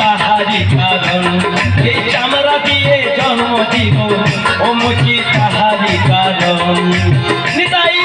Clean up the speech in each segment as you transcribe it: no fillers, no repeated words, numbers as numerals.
তাহারি কারণ এই চামড়া দিয়ে জন্ম দিব ও মুচি তাহারি কারণ নিতাই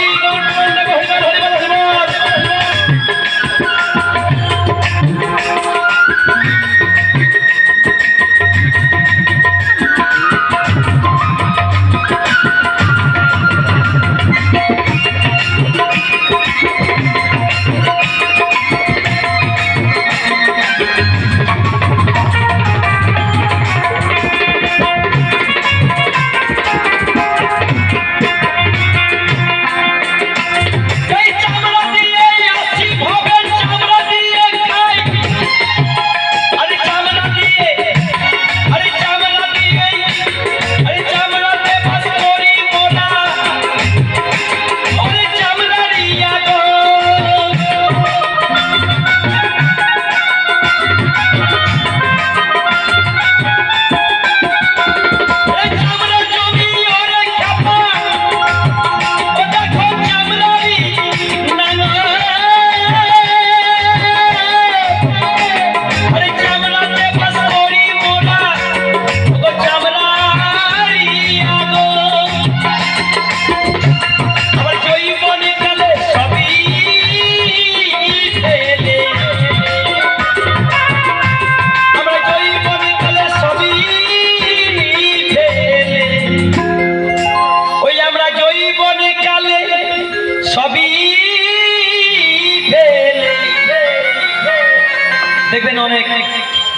দেখবেন অনেক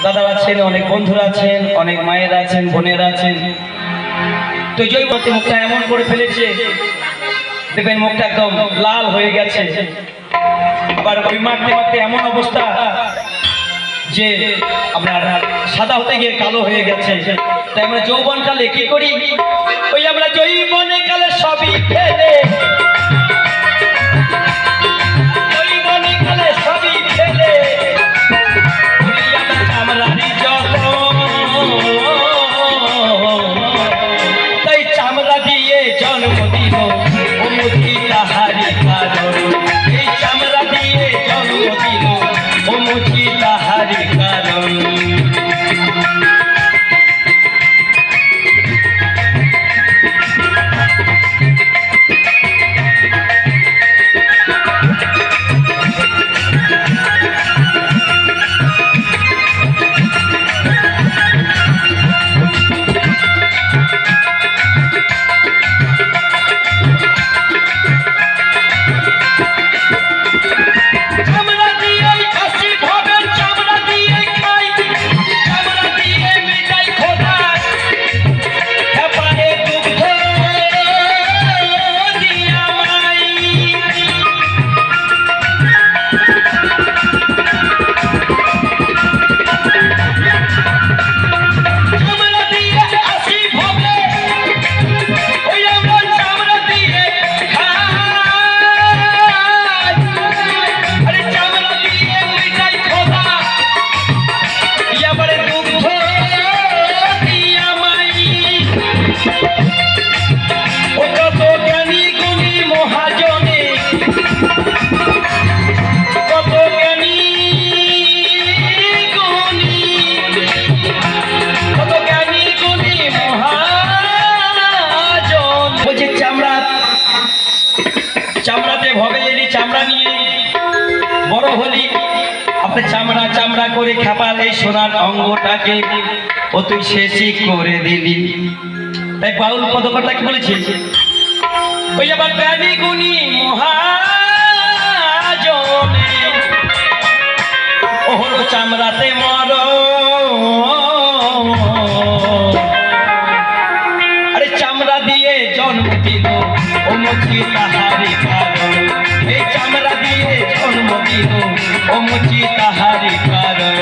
দাদারা আছেন, অনেক বন্ধুরা আছেন, অনেক মায়েরা আছেন, বোনেরা আছেন, তো জৈবতী মুখটা এমন করে ফেলেছে, দেখবেন মুখটা একদম লাল হয়ে গেছে। আবার ওই মারতে মারতে এমন অবস্থা যে আপনার সাদা হতে গিয়ে কালো হয়ে গেছে। তাই আমরা যৌবন কালে কি করি, ওই আমরা যৌবনে কালে সবই ফেলে চামড়া চামড়া করে খেপালে সোনার অঙ্গটাকে ও তুই শেষই করে দিলি। তাই বাউল পদকর্তা কি বলেছে, ওই আবার জ্ঞানী গুণী মহাজনে ও হলো চামড়াতে মর, আরে চামড়া দিয়ে জন্ম দিল ও মুচি তাহারি কারণ, এই চামড়া দিয়ে জন্ম দিল ও মুচি তাহারি কারণ।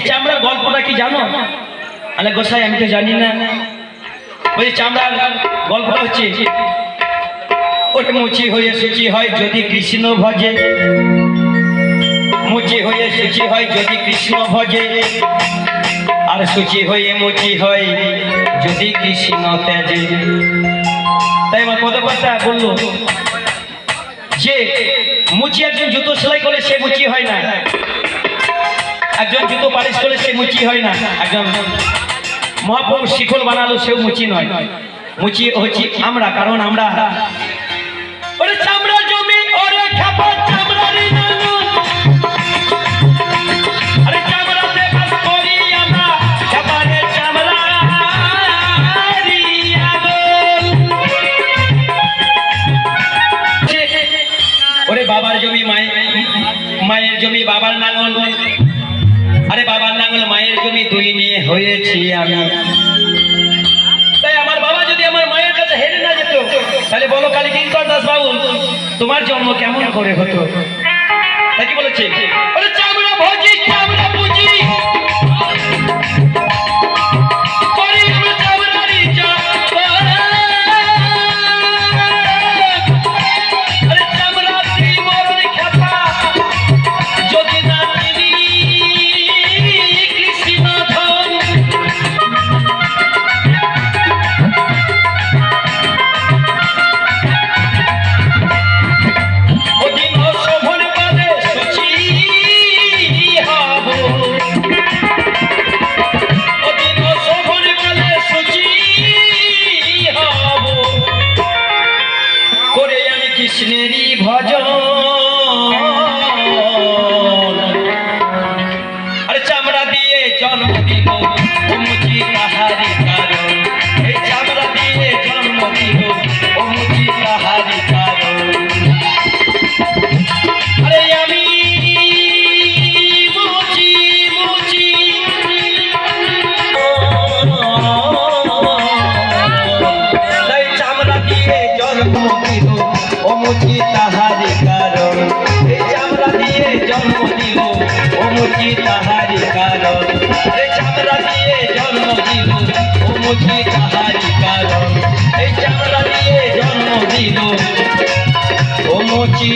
চামড়ার গল্পটা কি জানো? আরে গোসাই আমি তো জানি না। ওই চামড়ার গল্পটা হচ্ছে, ওটা মুচি হয়ে সুচি হয় যদি কৃষ্ণ ভজে, মুচি হয়ে সুচি হয় যদি কৃষ্ণ ভজে, আর সুচি হয়ে মুচি হয় যদি কৃষ্ণ তেজে। তাই আমার কথা বললো যে মুচি একজন জুতো সেলাই করে সে মুচি হয় না, একজন জুতো পালিশ করে সে মুচি হয় না, একজন মহাপ্রভু শিকল বানালো সেও মুচি নয়। মুচি হচ্ছি আমরা, কারণ আমরা ওরে চামড়া জমি ওরে খাপা চামড়ারি নানু, আরে চামড়াতে বাস করি আমরা খাপারে চামড়ারি আগুন। ওরে বাবার জমি মায়ের জমি বাবার নাঙ্গল, আরে বাবার নাঙ্গল মায়ের জমি দুই নিয়ে হয়েছি আমি। তাই আমার বাবা যদি আমার মায়ের কাছে হেরে না যেত, তাহলে বলো কালী কিঙ্কর দাস বাবু তোমার জন্ম কেমন করে হতো? তাই কি বলেছে, ওরে চামড়া ভজি চামড়া বুঝি করি আমরা চামড়ারি চামড়া, আরে চামড়া তুই মরণ খাপা যদি না চিনি কৃষ্ণ ধন। কৃষ্ণেরই ভজন আরে চামড়া দিয়ে জন্ম দিল ও মুচি তাহারি কারণ, এই চামড়া দিয়ে জন্ম দিল ও মুচি তাহারি কারণ। আরে আমি মুচি মুচি তাই চামড়া দিয়ে জন্ম দিল ও মুচি তাহারি কারণ, এই চামড়া দিয়ে জন্ম দিল ও মুচি তাহারি কারণ, এই চামড়া দিয়ে জন্ম দিল ও মুচি তাহারি কারণ, এই চামড়া দিয়ে জন্ম দিল ও মুচি